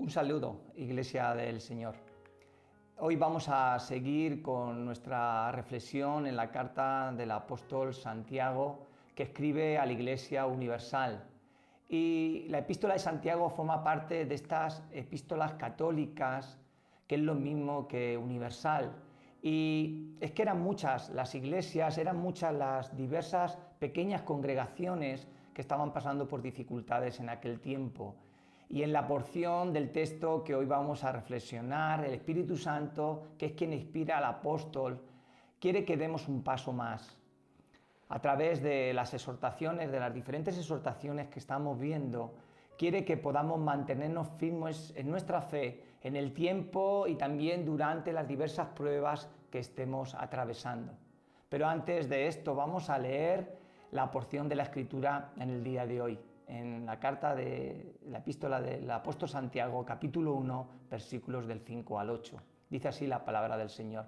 Un saludo, Iglesia del Señor. Hoy vamos a seguir con nuestra reflexión en la carta del apóstol Santiago que escribe a la Iglesia Universal. Y la epístola de Santiago forma parte de estas epístolas católicas, que es lo mismo que universal. Y es que eran muchas las iglesias, eran muchas las diversas pequeñas congregaciones que estaban pasando por dificultades en aquel tiempo. Y en la porción del texto que hoy vamos a reflexionar, el Espíritu Santo, que es quien inspira al apóstol, quiere que demos un paso más. A través de las exhortaciones, de las diferentes exhortaciones que estamos viendo, quiere que podamos mantenernos firmes en nuestra fe, en el tiempo y también durante las diversas pruebas que estemos atravesando. Pero antes de esto vamos a leer la porción de la Escritura en el día de hoy, en la carta de la epístola del apóstol Santiago, capítulo 1, versículos del 5 al 8. Dice así la palabra del Señor.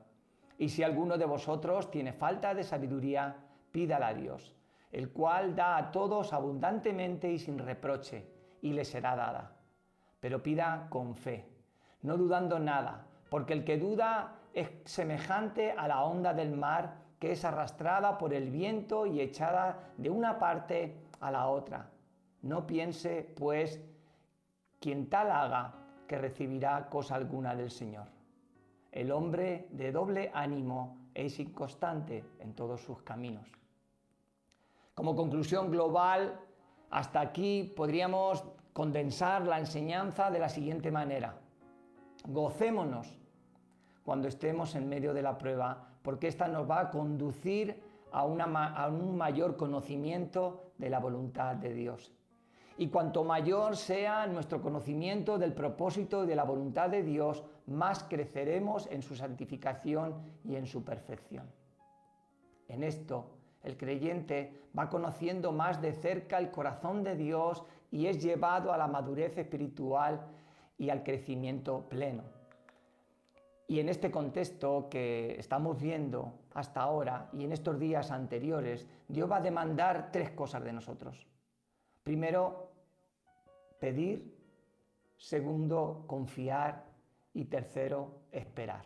Y si alguno de vosotros tiene falta de sabiduría, pídala a Dios, el cual da a todos abundantemente y sin reproche, y le será dada. Pero pida con fe, no dudando nada, porque el que duda es semejante a la onda del mar, que es arrastrada por el viento y echada de una parte a la otra. No piense, pues, quien tal haga, que recibirá cosa alguna del Señor. El hombre de doble ánimo es inconstante en todos sus caminos. Como conclusión global, hasta aquí podríamos condensar la enseñanza de la siguiente manera. Gocémonos cuando estemos en medio de la prueba, porque esta nos va a conducir a un mayor conocimiento de la voluntad de Dios. Y cuanto mayor sea nuestro conocimiento del propósito y de la voluntad de Dios, más creceremos en su santificación y en su perfección. En esto, el creyente va conociendo más de cerca el corazón de Dios y es llevado a la madurez espiritual y al crecimiento pleno. Y en este contexto que estamos viendo hasta ahora y en estos días anteriores, Dios va a demandar tres cosas de nosotros. Primero, pedir. Segundo, confiar. Y tercero, esperar.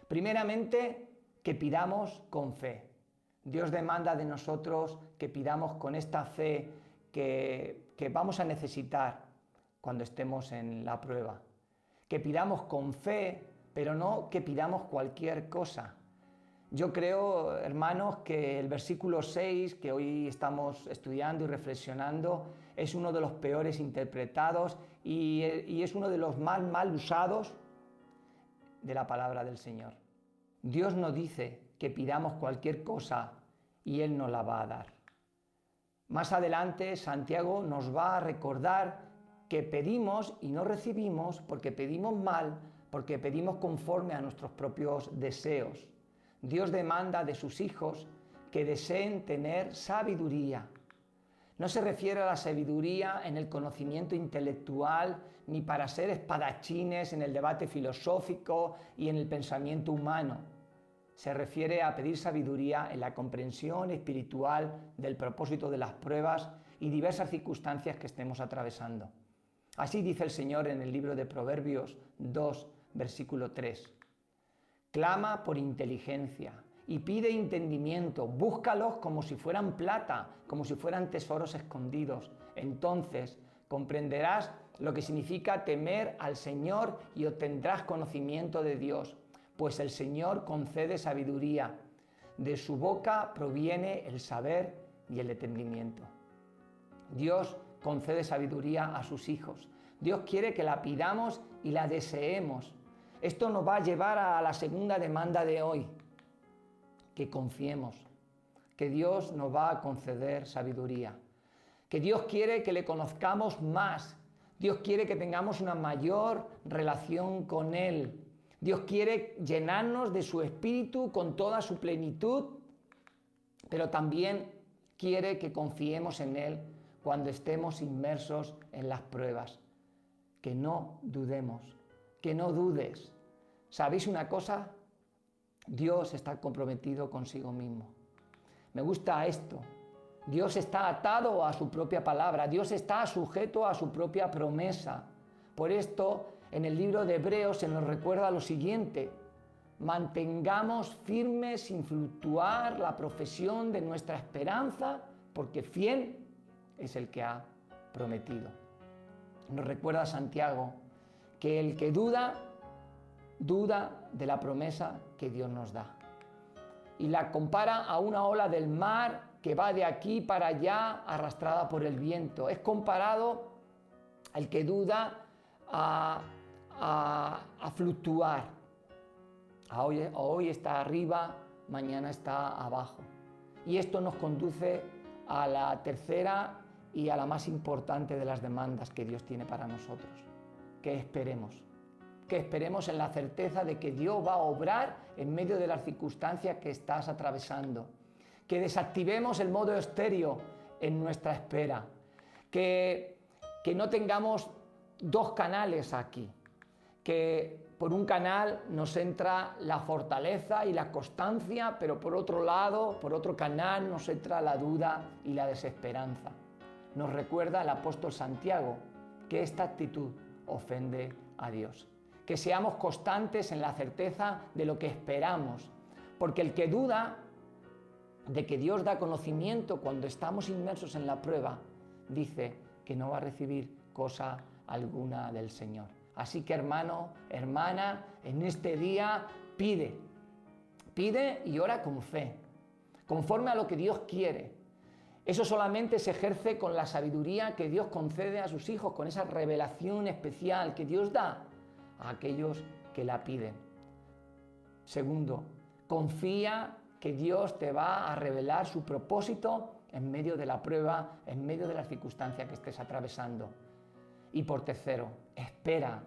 Primeramente, que pidamos con fe. Dios demanda de nosotros que pidamos con esta fe que vamos a necesitar cuando estemos en la prueba. Que pidamos con fe, pero no que pidamos cualquier cosa. Yo creo, hermanos, que el versículo 6 que hoy estamos estudiando y reflexionando es uno de los peores interpretados y es uno de los más mal usados de la palabra del Señor. Dios no dice que pidamos cualquier cosa y Él nos la va a dar. Más adelante, Santiago nos va a recordar que pedimos y no recibimos porque pedimos mal, porque pedimos conforme a nuestros propios deseos. Dios demanda de sus hijos que deseen tener sabiduría. No se refiere a la sabiduría en el conocimiento intelectual ni para ser espadachines en el debate filosófico y en el pensamiento humano. Se refiere a pedir sabiduría en la comprensión espiritual del propósito de las pruebas y diversas circunstancias que estemos atravesando. Así dice el Señor en el libro de Proverbios 2, versículo 3. Clama por inteligencia y pide entendimiento, búscalos como si fueran plata, como si fueran tesoros escondidos. Entonces comprenderás lo que significa temer al Señor y obtendrás conocimiento de Dios, pues el Señor concede sabiduría. De su boca proviene el saber y el entendimiento. Dios concede sabiduría a sus hijos. Dios quiere que la pidamos y la deseemos. Esto nos va a llevar a la segunda demanda de hoy, que confiemos, que Dios nos va a conceder sabiduría, que Dios quiere que le conozcamos más, Dios quiere que tengamos una mayor relación con Él, Dios quiere llenarnos de su Espíritu con toda su plenitud, pero también quiere que confiemos en Él cuando estemos inmersos en las pruebas, que no dudemos, que no dudes. ¿Sabéis una cosa? Dios está comprometido consigo mismo. Me gusta esto. Dios está atado a su propia palabra. Dios está sujeto a su propia promesa. Por esto en el libro de Hebreos se nos recuerda lo siguiente: mantengamos firme sin fluctuar la profesión de nuestra esperanza, porque fiel es el que ha prometido. Nos recuerda Santiago que el que duda de la promesa que Dios nos da. Y la compara a una ola del mar que va de aquí para allá arrastrada por el viento. Es comparado al que duda a fluctuar. Hoy está arriba, mañana está abajo. Y esto nos conduce a la tercera y a la más importante de las demandas que Dios tiene para nosotros: que esperemos. Que esperemos en la certeza de que Dios va a obrar en medio de las circunstancias que estás atravesando. Que desactivemos el modo estéreo en nuestra espera. Que no tengamos dos canales aquí. Que por un canal nos entra la fortaleza y la constancia, pero por otro lado, por otro canal nos entra la duda y la desesperanza. Nos recuerda el apóstol Santiago que esta actitud ofende a Dios. Que seamos constantes en la certeza de lo que esperamos, porque el que duda de que Dios da conocimiento cuando estamos inmersos en la prueba, dice que no va a recibir cosa alguna del Señor. Así que, hermano, hermana, en este día pide y ora con fe, conforme a lo que Dios quiere. Eso solamente se ejerce con la sabiduría que Dios concede a sus hijos, con esa revelación especial que Dios da a aquellos que la piden. Segundo, confía que Dios te va a revelar su propósito en medio de la prueba, en medio de las circunstancias que estés atravesando. Y por tercero, espera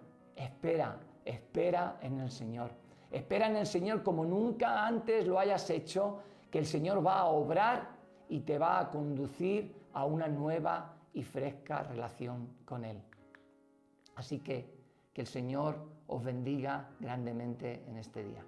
en el Señor. Espera en el Señor como nunca antes lo hayas hecho, que el Señor va a obrar y te va a conducir a una nueva y fresca relación con Él. Así que el Señor os bendiga grandemente en este día.